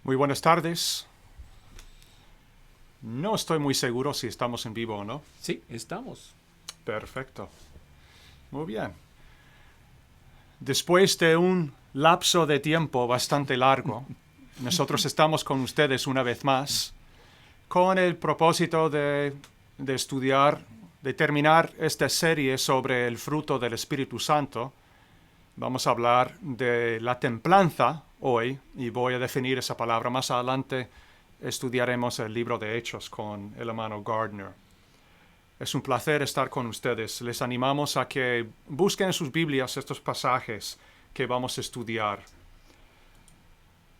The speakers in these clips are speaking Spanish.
Muy buenas tardes. No estoy muy seguro si estamos en vivo o no. Sí, estamos. Perfecto. Muy bien. Después de un lapso de tiempo bastante largo, nosotros estamos con ustedes una vez más con el propósito de estudiar, de terminar esta serie sobre el fruto del Espíritu Santo. Vamos a hablar de la templanza hoy y voy a definir esa palabra. Más adelante estudiaremos el libro de Hechos con el hermano Gardner. Es un placer estar con ustedes. Les animamos a que busquen en sus Biblias estos pasajes que vamos a estudiar.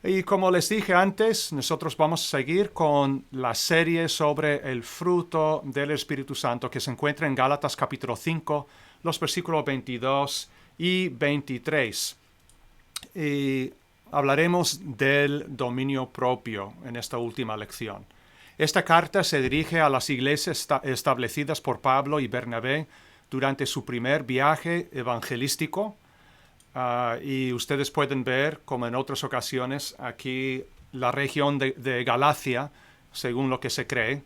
Y como les dije antes, nosotros vamos a seguir con la serie sobre el fruto del Espíritu Santo que se encuentra en Gálatas capítulo 5, los versículos 22 y 23. Y hablaremos del dominio propio en esta última lección. Esta carta se dirige a las iglesias establecidas por Pablo y Bernabé durante su primer viaje evangelístico. Y ustedes pueden ver, como en otras ocasiones, aquí la región de Galacia, según lo que se cree.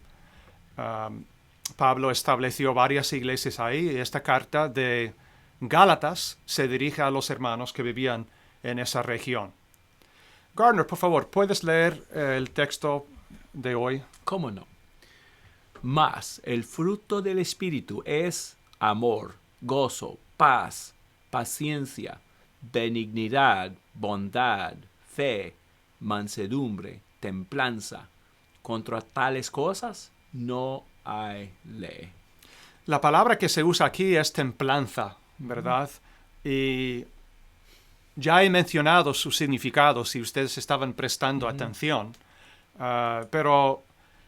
Pablo estableció varias iglesias ahí y esta carta de Gálatas se dirige a los hermanos que vivían en esa región. Gardner, por favor, ¿puedes leer el texto de hoy? ¿Cómo no? Mas el fruto del Espíritu es amor, gozo, paz, paciencia, benignidad, bondad, fe, mansedumbre, templanza. Contra tales cosas no hay ley. La palabra que se usa aquí es templanza, ¿verdad? Y ya he mencionado su significado si ustedes estaban prestando atención. Pero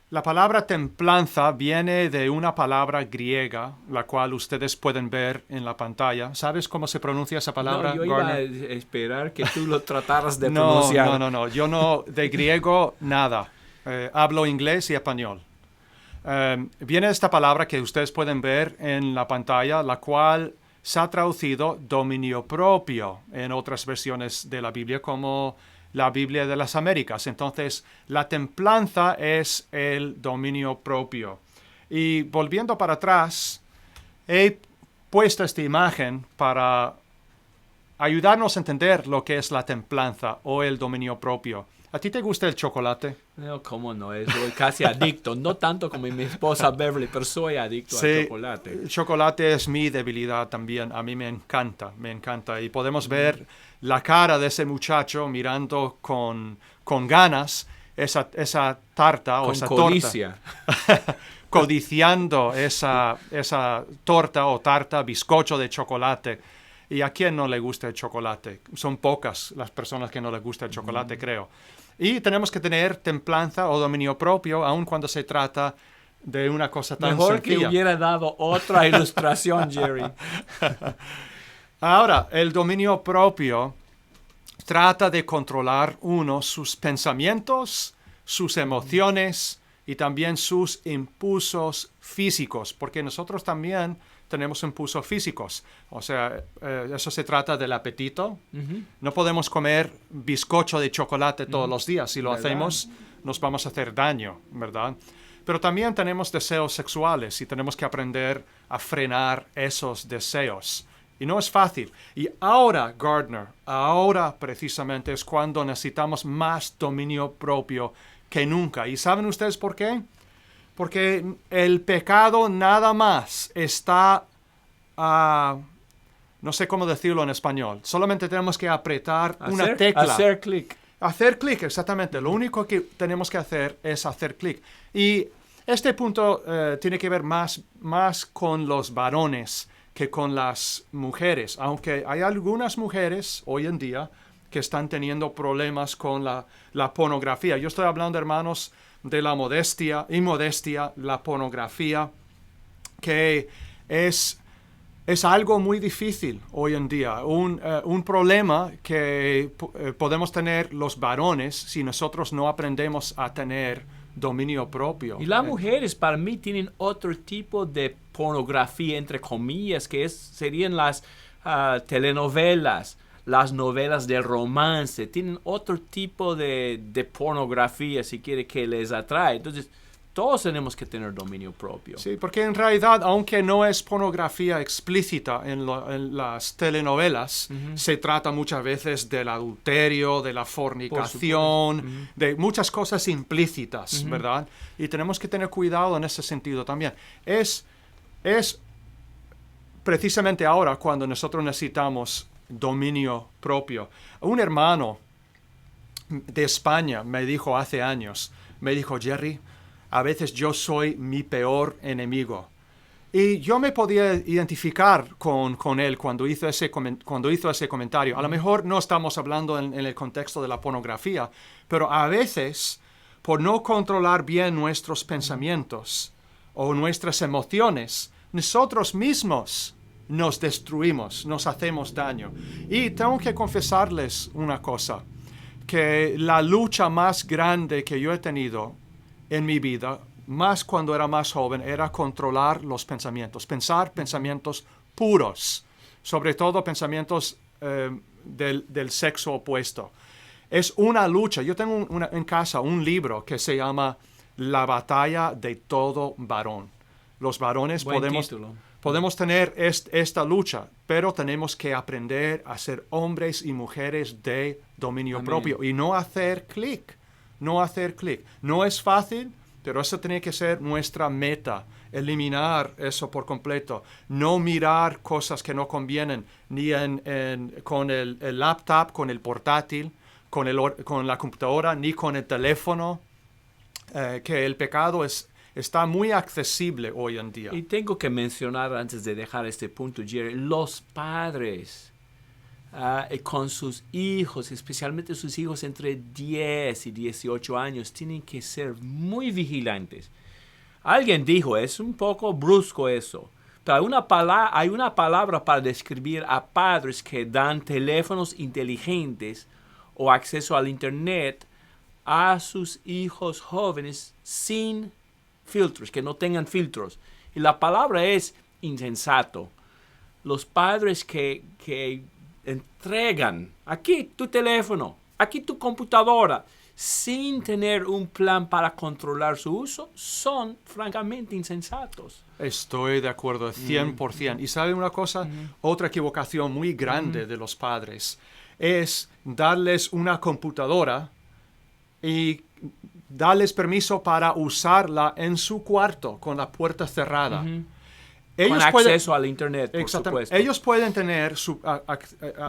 la palabra templanza viene de una palabra griega, la cual ustedes pueden ver en la pantalla. ¿Sabes cómo se pronuncia esa palabra, No, yo iba a Gardner? esperar que tú lo trataras de pronunciar. No. Yo no, de griego, nada. Hablo inglés y español. Viene esta palabra que ustedes pueden ver en la pantalla, la cual se ha traducido dominio propio en otras versiones de la Biblia, como la Biblia de las Américas. Entonces, la templanza es el dominio propio. Y volviendo para atrás, he puesto esta imagen para ayudarnos a entender lo que es la templanza o el dominio propio. ¿A ti te gusta el chocolate? No, cómo no, soy casi adicto. No tanto como mi esposa Beverly, pero soy adicto al chocolate. El chocolate es mi debilidad también. A mí me encanta. Y podemos ver la cara de ese muchacho mirando con ganas esa tarta o Con esa codicia. torta. Codiciando esa torta o tarta, bizcocho de chocolate. ¿Y a quién no le gusta el chocolate? Son pocas las personas que no les gusta el chocolate, creo. Y tenemos que tener templanza o dominio propio, aun cuando se trata de una cosa tan Mejor sencilla. que hubiera dado otra ilustración, Jerry. Ahora, el dominio propio trata de controlar uno sus pensamientos, sus emociones y también sus impulsos físicos, porque nosotros también tenemos impulsos físicos. O sea, eso se trata del apetito. No podemos comer bizcocho de chocolate todos los días. Si lo hacemos, nos vamos a hacer daño, ¿verdad? Pero también tenemos deseos sexuales y tenemos que aprender a frenar esos deseos. Y no es fácil. Y ahora, Gardner, ahora precisamente es cuando necesitamos más dominio propio que nunca. ¿Y saben ustedes por qué? Porque el pecado nada más está, no sé cómo decirlo en español, solamente tenemos que apretar una tecla. Hacer clic. Hacer clic, exactamente. Lo único que tenemos que hacer es hacer clic. Y este punto tiene que ver más con los varones que con las mujeres, aunque hay algunas mujeres hoy en día que están teniendo problemas con la pornografía. Yo estoy hablando, hermanos, de la inmodestia, la pornografía, que es algo muy difícil hoy en día, un problema que podemos tener los varones si nosotros no aprendemos a tener dominio propio. Y las mujeres para mí tienen otro tipo de pornografía, entre comillas, que serían las telenovelas, las novelas de romance, tienen otro tipo de pornografía, si quiere, que les atrae. Entonces, todos tenemos que tener dominio propio. Sí, porque en realidad, aunque no es pornografía explícita en las telenovelas, se trata muchas veces del adulterio, de la fornicación, de muchas cosas implícitas, ¿verdad? Y tenemos que tener cuidado en ese sentido también. Es precisamente ahora cuando nosotros necesitamos dominio propio. Un hermano de España me dijo hace años, Jerry, a veces yo soy mi peor enemigo. Y yo me podía identificar con él cuando hizo ese comentario. A lo mejor no estamos hablando en el contexto de la pornografía, pero a veces, por no controlar bien nuestros pensamientos o nuestras emociones, nosotros mismos nos destruimos, nos hacemos daño. Y tengo que confesarles una cosa, que la lucha más grande que yo he tenido en mi vida, más cuando era más joven, era controlar los pensamientos, pensar pensamientos puros, sobre todo pensamientos del sexo opuesto. Es una lucha. Yo tengo en casa un libro que se llama La batalla de todo varón. Los varones podemos tener esta lucha, pero tenemos que aprender a ser hombres y mujeres de dominio propio y no hacer clic. No es fácil, pero eso tiene que ser nuestra meta, eliminar eso por completo. No mirar cosas que no convienen, ni con el laptop, con el portátil, con la computadora, ni con el teléfono, que el pecado está muy accesible hoy en día. Y tengo que mencionar, antes de dejar este punto, Jerry, los padres con sus hijos, especialmente sus hijos entre 10 y 18 años, tienen que ser muy vigilantes. Alguien dijo, es un poco brusco eso, pero hay una palabra para describir a padres que dan teléfonos inteligentes o acceso al internet a sus hijos jóvenes sin filtros, que no tengan filtros. Y la palabra es insensato. Los padres que entregan aquí tu teléfono, aquí tu computadora, sin tener un plan para controlar su uso, son francamente insensatos. Estoy de acuerdo 100%. ¿Y sabe una cosa? Otra equivocación muy grande de los padres es darles una computadora y darles permiso para usarla en su cuarto con la puerta cerrada. Con acceso al internet, por supuesto. Ellos pueden tener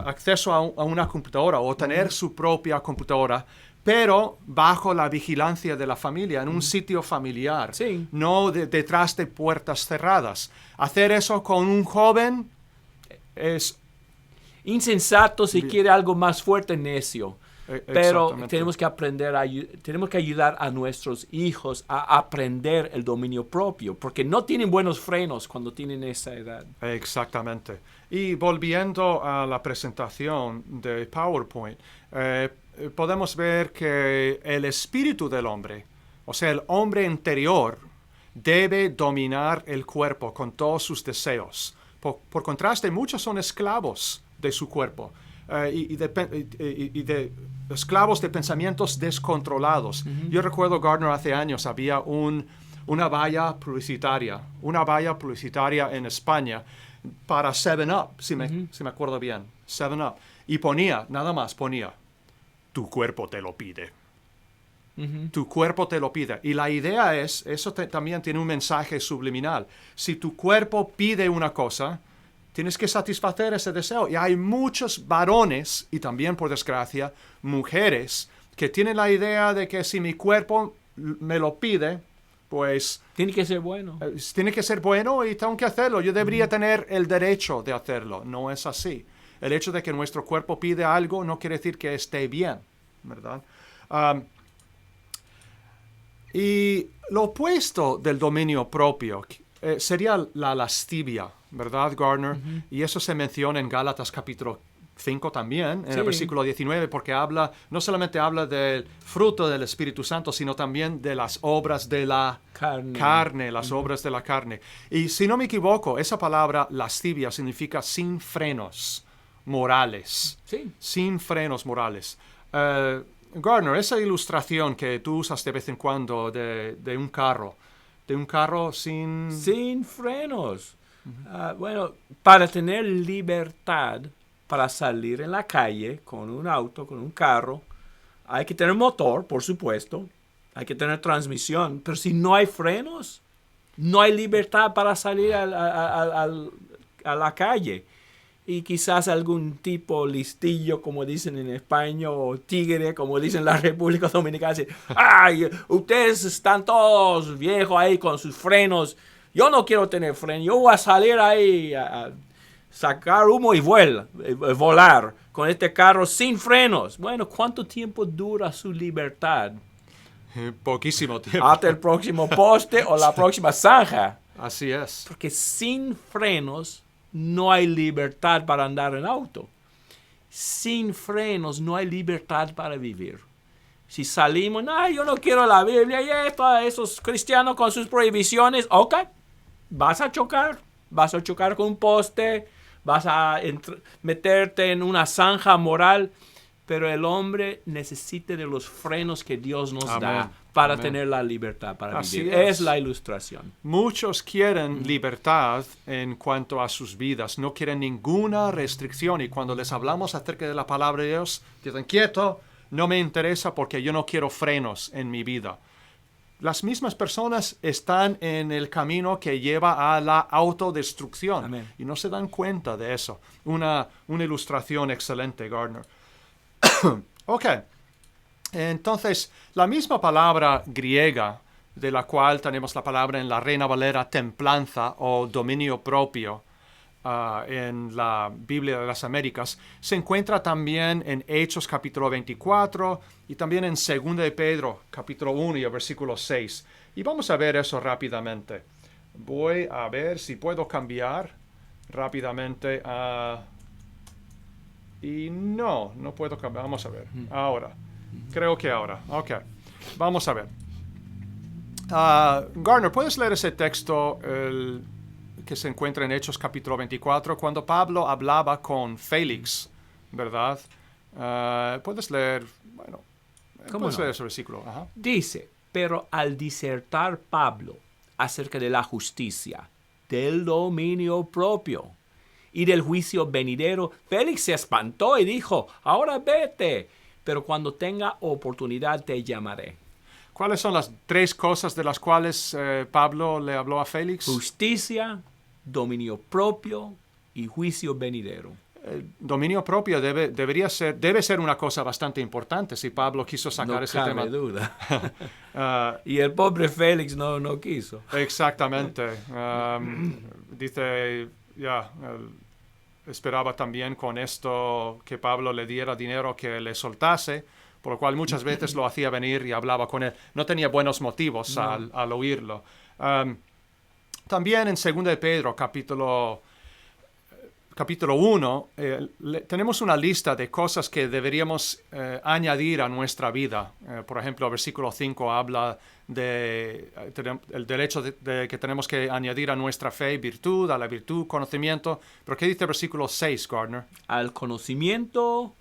acceso a una computadora o tener su propia computadora, pero bajo la vigilancia de la familia, en un sitio familiar, no detrás de puertas cerradas. Hacer eso con un joven es insensato, si quiere algo más fuerte, necio. Pero tenemos que tenemos que ayudar a nuestros hijos a aprender el dominio propio, porque no tienen buenos frenos cuando tienen esa edad. Exactamente. Y volviendo a la presentación de PowerPoint, podemos ver que el espíritu del hombre, o sea, el hombre interior, debe dominar el cuerpo con todos sus deseos. Por contraste, muchos son esclavos de su cuerpo. Y de esclavos de pensamientos descontrolados. Yo recuerdo, Gardner, hace años había una valla publicitaria en España para 7-Up, si me acuerdo bien, 7-Up. Y nada más ponía, tu cuerpo te lo pide. Tu cuerpo te lo pide. Y la idea es, eso también tiene un mensaje subliminal. Si tu cuerpo pide una cosa, tienes que satisfacer ese deseo. Y hay muchos varones, y también, por desgracia, mujeres, que tienen la idea de que si mi cuerpo me lo pide, pues... Tiene que ser bueno. Tiene que ser bueno y tengo que hacerlo. Yo debería tener el derecho de hacerlo. No es así. El hecho de que nuestro cuerpo pide algo no quiere decir que esté bien, ¿verdad? Y lo opuesto del dominio propio sería la lascivia, ¿verdad, Gardner? Y eso se menciona en Gálatas capítulo 5 también, en el versículo 19, porque no solamente habla del fruto del Espíritu Santo, sino también de las obras de la carne, las obras de la carne. Y si no me equivoco, esa palabra lascivia significa sin frenos morales. Sí. Sin frenos morales. Gardner, esa ilustración que tú usas de vez en cuando de un carro Sin frenos. Bueno, para tener libertad para salir en la calle con un auto, con un carro, hay que tener motor, por supuesto. Hay que tener transmisión. Pero si no hay frenos, no hay libertad para salir a la calle. Y quizás algún tipo listillo, como dicen en España, o tigre, como dicen en la República Dominicana, dice, ¡ay, ustedes están todos viejos ahí con sus frenos! Yo no quiero tener frenos, yo voy a salir ahí a sacar humo y volar con este carro sin frenos. Bueno, ¿cuánto tiempo dura su libertad? Poquísimo tiempo. Hasta el próximo poste o la próxima zanja. Así es. Porque sin frenos no hay libertad para andar en auto. Sin frenos no hay libertad para vivir. Si salimos, no, yo no quiero la Biblia y esos cristianos con sus prohibiciones, ok, vas a chocar con un poste, vas a meterte en una zanja moral, pero el hombre necesita de los frenos que Dios nos da para tener la libertad para vivir. Es la ilustración. Muchos quieren libertad en cuanto a sus vidas, no quieren ninguna restricción, y cuando les hablamos acerca de la palabra de Dios, dicen, quieto, no me interesa porque yo no quiero frenos en mi vida. Las mismas personas están en el camino que lleva a la autodestrucción. Amén. Y no se dan cuenta de eso. Una ilustración excelente, Gardner. Ok. Entonces, la misma palabra griega, de la cual tenemos la palabra en la Reina Valera templanza o dominio propio, en la Biblia de las Américas, se encuentra también en Hechos capítulo 24 y también en 2 de Pedro capítulo 1 y el versículo 6. Y vamos a ver eso rápidamente. Voy a ver si puedo cambiar rápidamente y no puedo cambiar. Vamos a ver. Ahora. Creo que ahora. Ok. Vamos a ver. Gardner, ¿puedes leer ese texto que se encuentra en Hechos capítulo 24, cuando Pablo hablaba con Félix, ¿verdad? ¿Puedes leer? Bueno, ¿puedes leer ese versículo? Ajá. Dice, pero al disertar Pablo acerca de la justicia, del dominio propio y del juicio venidero, Félix se espantó y dijo, ahora vete, pero cuando tenga oportunidad te llamaré. ¿Cuáles son las 3 cosas de las cuales Pablo le habló a Félix? Justicia, dominio propio y juicio venidero. El dominio propio debe ser una cosa bastante importante si Pablo quiso sacar ese tema. No cabe duda. Y el pobre Félix no quiso. Exactamente. Dice, esperaba también con esto que Pablo le diera dinero que le soltase, por lo cual muchas veces lo hacía venir y hablaba con él. No tenía buenos motivos al oírlo. También en 2 de Pedro, capítulo 1, tenemos una lista de cosas que deberíamos añadir a nuestra vida. Por ejemplo, el versículo 5 habla del derecho de que tenemos que añadir a nuestra fe virtud, a la virtud conocimiento. ¿Pero qué dice el versículo 6, Gardner? Al conocimiento,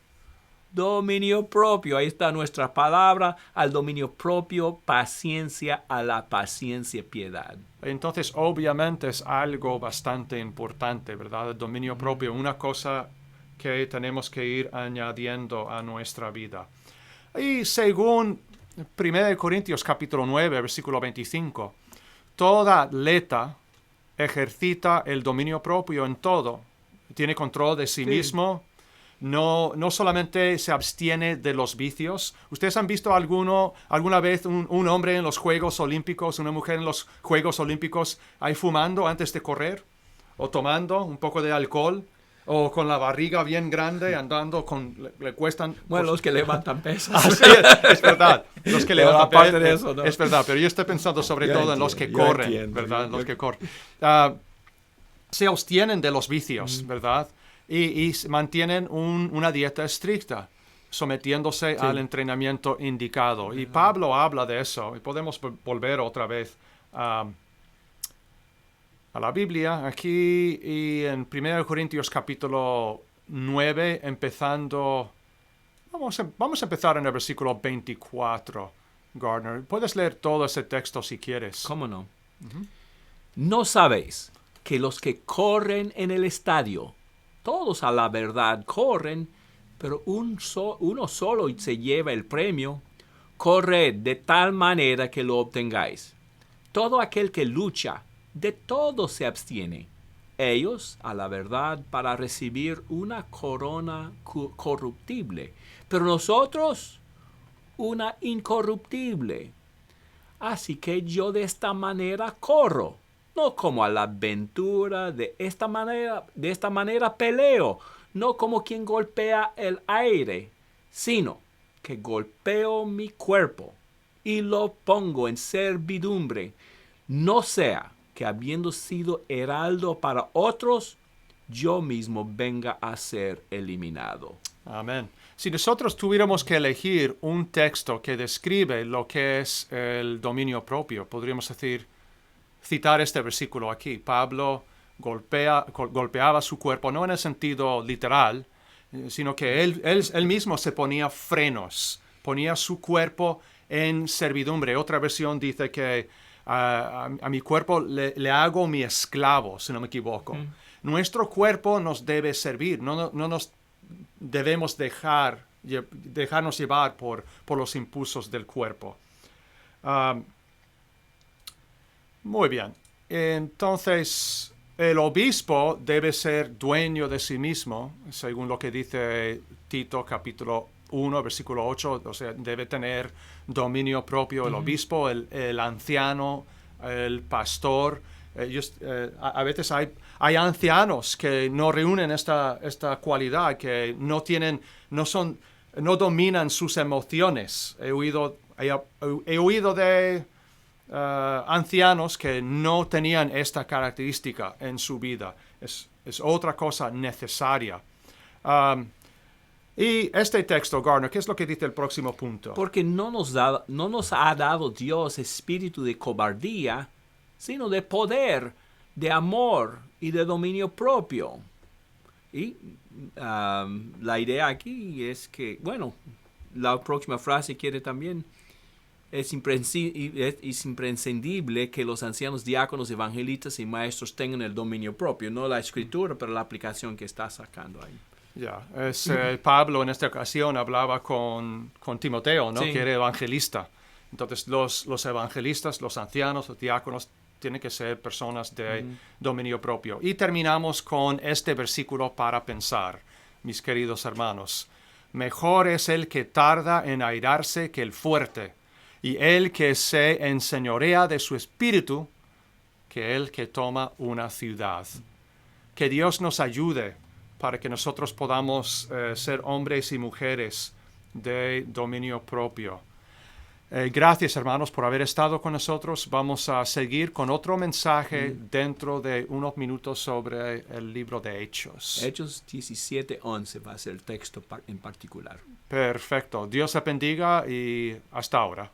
dominio propio. Ahí está nuestra palabra. Al dominio propio, paciencia. A la paciencia, piedad. Entonces, obviamente es algo bastante importante, ¿verdad? El dominio propio, una cosa que tenemos que ir añadiendo a nuestra vida. Y según 1 Corintios capítulo 9, versículo 25, toda atleta ejercita el dominio propio en todo. Tiene control de sí mismo. No solamente se abstiene de los vicios. ¿Ustedes han visto alguna vez un hombre en los Juegos Olímpicos, una mujer en los Juegos Olímpicos ahí fumando antes de correr? ¿O tomando un poco de alcohol? ¿O con la barriga bien grande andando le cuestan? Bueno, los que levantan pesas. Sí, es verdad. Los que levantan pesas. Aparte de eso, ¿no? Es verdad, pero yo estoy pensando sobre todo en los que corren, ¿verdad? Los que corren. Se abstienen de los vicios, ¿verdad? Y mantienen una dieta estricta, sometiéndose al entrenamiento indicado. Y Pablo habla de eso. Y podemos volver otra vez a la Biblia. Aquí y en 1 Corintios capítulo 9, empezando... Vamos a empezar en el versículo 24, Gardner. Puedes leer todo ese texto si quieres. ¿Cómo no? ¿No sabéis que los que corren en el estadio, todos a la verdad corren, pero uno solo se lleva el premio? Corred de tal manera que lo obtengáis. Todo aquel que lucha, de todo se abstiene. Ellos, a la verdad, para recibir una corona corruptible, pero nosotros, una incorruptible. Así que yo de esta manera corro, no como a la aventura, de esta manera peleo, no como quien golpea el aire, sino que golpeo mi cuerpo y lo pongo en servidumbre, no sea que habiendo sido heraldo para otros, yo mismo venga a ser eliminado. Amén. Si nosotros tuviéramos que elegir un texto que describe lo que es el dominio propio, podríamos citar este versículo aquí. Pablo golpeaba su cuerpo, no en el sentido literal, sino que él mismo se ponía frenos, ponía su cuerpo en servidumbre. Otra versión dice que a mi cuerpo le hago mi esclavo, si no me equivoco. Nuestro cuerpo nos debe servir, no nos debemos dejarnos llevar por los impulsos del cuerpo. Muy bien. Entonces, el obispo debe ser dueño de sí mismo, según lo que dice Tito capítulo 1, versículo 8. O sea, debe tener dominio propio el obispo, el anciano, el pastor. A veces hay ancianos que no reúnen esta cualidad, que no dominan sus emociones. He oído de ancianos que no tenían esta característica en su vida. Es otra cosa necesaria. Y este texto, Gardner, ¿qué es lo que dice el próximo punto? Porque no nos ha dado Dios espíritu de cobardía, sino de poder, de amor y de dominio propio. Y la idea aquí es que, bueno, la próxima frase quiere también, es imprescindible que los ancianos, diáconos, evangelistas y maestros tengan el dominio propio, no la escritura, pero la aplicación que está sacando ahí. Pablo en esta ocasión hablaba con Timoteo, ¿no? Sí. Que era evangelista. Entonces los evangelistas, los ancianos, los diáconos tienen que ser personas de dominio propio. Y terminamos con este versículo para pensar, mis queridos hermanos. Mejor es el que tarda en airarse que el fuerte, y el que se enseñorea de su espíritu que el que toma una ciudad. Que Dios nos ayude para que nosotros podamos ser hombres y mujeres de dominio propio. Gracias, hermanos, por haber estado con nosotros. Vamos a seguir con otro mensaje dentro de unos minutos sobre el libro de Hechos. Hechos 17:11 va a ser el texto en particular. Perfecto. Dios te bendiga y hasta ahora.